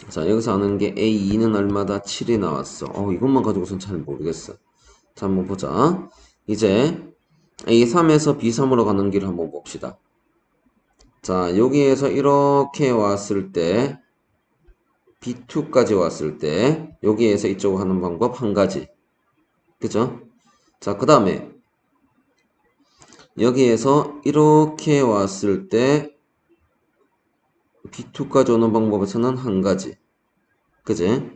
자, 여기서 아는 게 A2는 얼마다? 7이 나왔어. 이것만 가지고선 잘 모르겠어. 자, 한번 보자. 이제 A3에서 B3으로 가는 길을 한번 봅시다. 자, 여기에서 이렇게 왔을 때 B2까지 왔을 때 여기에서 이쪽으로 하는 방법 한 가지. 그죠? 자, 그 다음에 여기에서 이렇게 왔을 때 B2까지 오는 방법에서는 한 가지. 그지?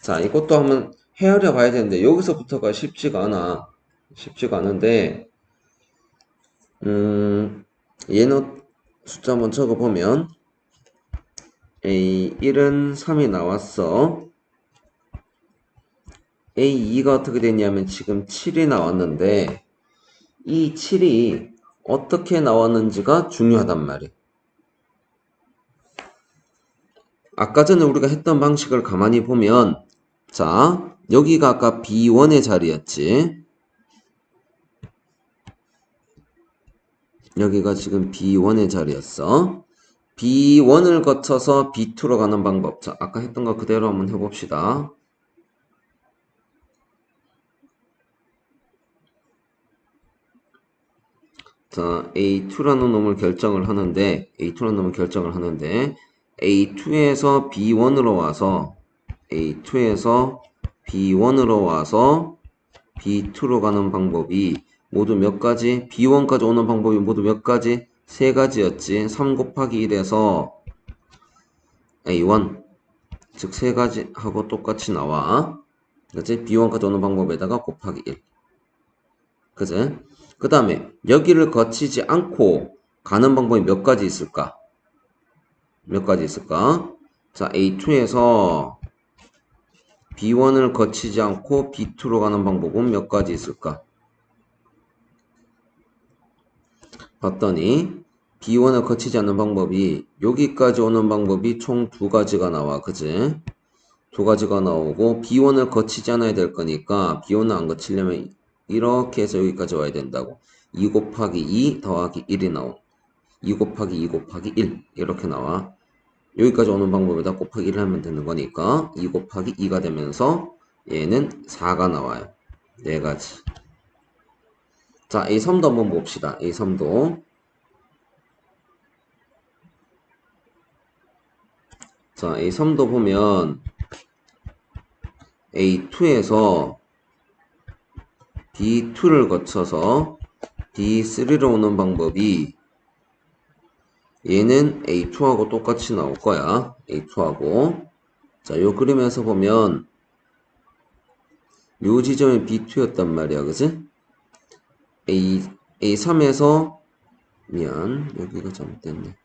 자, 이것도 한번 헤아려 봐야 되는데 여기서부터가 쉽지가 않아. 쉽지가 않은데 얘는 숫자 한번 적어보면 A1은 3이 나왔어. A2가 어떻게 됐냐면 지금 7이 나왔는데 이 7이 어떻게 나왔는지가 중요하단 말이야. 아까 전에 우리가 했던 방식을 가만히 보면 자, 여기가 아까 B1의 자리였지. 여기가 지금 B1의 자리였어. B1을 거쳐서 B2로 가는 방법. 자, 아까 했던 거 그대로 한번 해봅시다. 자, A2라는 놈을 결정을 하는데 A2에서 B1으로 와서 A2에서 B1으로 와서 B2로 가는 방법이 모두 몇 가지? B1까지 오는 방법이 모두 몇 가지? 세 가지였지. 3 곱하기 1에서 A1 즉 세 가지 하고 똑같이 나와. 그치? B1까지 오는 방법에다가 곱하기 1. 그치? 그 다음에 여기를 거치지 않고 가는 방법이 몇 가지 있을까? 몇 가지 있을까? 자, A2에서 B1을 거치지 않고 B2로 가는 방법은 몇 가지 있을까? 봤더니 B1을 거치지 않는 방법이 여기까지 오는 방법이 총 두 가지가 나와. 그치? 두 가지가 나오고 B1을 거치지 않아야 될 거니까 B1을 안 거치려면 이렇게 해서 여기까지 와야 된다고. 2 곱하기 2 더하기 1이 나오. 2 곱하기 2 곱하기 1 이렇게 나와. 여기까지 오는 방법에다 곱하기 1을 하면 되는 거니까 2 곱하기 2가 되면서 얘는 4가 나와요. 네 가지. 자, A3도 한번 봅시다. A3도. 자, A3도 보면 A2에서 B2를 거쳐서 B3로 오는 방법이 얘는 A2하고 똑같이 나올 거야. A2하고. 자, 요 그림에서 보면 요 지점이 B2였단 말이야. 그치? A3에서 미안. 여기가 잘못됐네.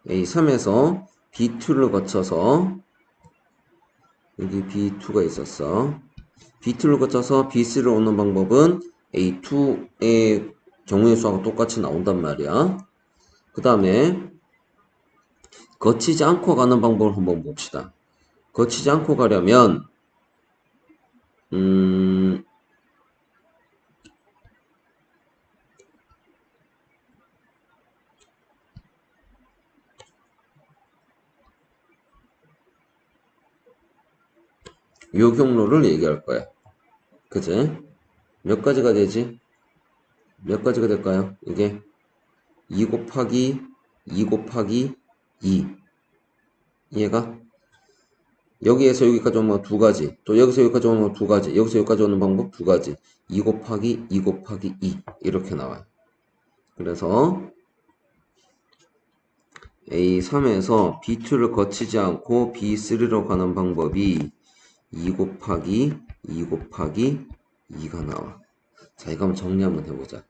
A3에서 B2를 거쳐서 여기 B2가 있었어. B2를 거쳐서 B3로 오는 방법은 A2의 경우의 수하고 똑같이 나온단 말이야. 그 다음에 거치지 않고 가는 방법을 한번 봅시다. 거치지 않고 가려면 요 경로를 얘기할 거야. 그치? 몇 가지가 되지? 몇 가지가 될까요? 이게 2 곱하기 2 곱하기 2 이해가? 여기에서 여기까지 오면 두 가지, 또 여기서 여기까지 오면 두 가지, 여기서 여기까지 오는 방법 두 가지. 2 곱하기 2 곱하기 2 이렇게 나와요. 그래서 A3에서 B2를 거치지 않고 B3로 가는 방법이 2 곱하기 2 곱하기 2가 나와. 자, 이거 한번 정리 한번 해보자.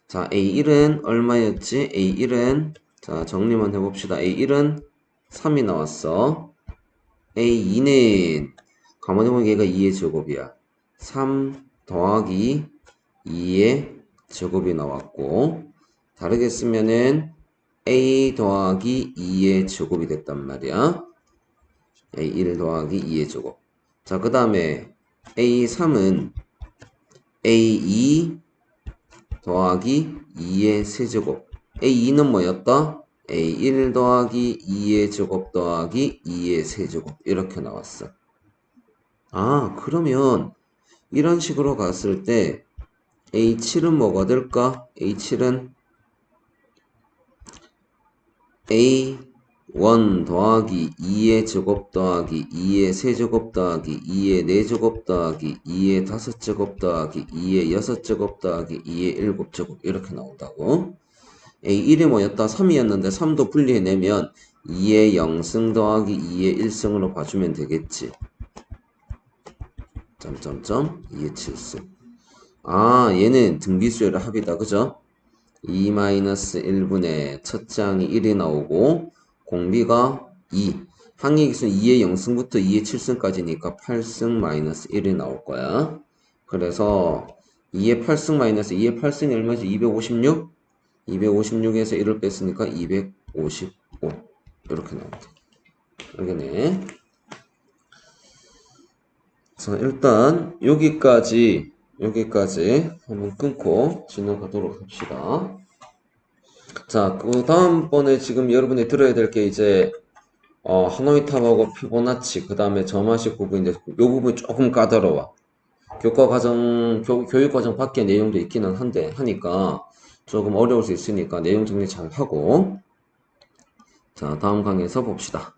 자, A1은 얼마였지? A1은 자, 정리만 해봅시다. A1은 3이 나왔어. A2는 가만히 보면 얘가 2의 제곱이야. 3 더하기 2의 제곱이 나왔고, 다르게 쓰면은 A 더하기 2의 제곱이 됐단 말이야. A1 더하기 2의 제곱. 자, 그 다음에 A3은 A2 더하기 2의 세제곱. A2는 뭐였다? A1 더하기 2의 제곱 더하기 2의 세제곱. 이렇게 나왔어. 아, 그러면 이런 식으로 갔을 때 A7은 뭐가 될까? A7은 A1 더하기 2의 제곱 더하기 2의 세제곱 더하기 2의 4제곱 더하기 2의 5제곱 더하기 2의 6제곱 더하기 2의 7제곱 이렇게 나온다고. A1이 뭐였다? 3이었는데 3도 분리해내면 2의 0승 더하기 2의 1승으로 봐주면 되겠지. 점점점 2의 7승. 아, 얘는 등비수열의 합이다. 그죠? 2-1분의 첫째 항이 1이 나오고 공비가 2. 항의 기수는 2의 0승부터 2의 7승까지니까 8승 마이너스 1이 나올 거야. 그래서 2의 8승 마이너스 2의 8승이 얼마지? 256? 256에서 1을 뺐으니까 255 이렇게 나옵니다. 알겠네. 자, 일단 여기까지 한번 끊고 지나가도록 합시다. 자, 그 다음번에 지금 여러분이 들어야 될 게 이제 하노이 탑하고 피보나치 그 다음에 점화식 부분인데 요 부분 조금 까다로워. 교육과정 밖의 내용도 있기는 한데, 하니까 조금 어려울 수 있으니까 내용 정리 잘 하고, 자, 다음 강의에서 봅시다.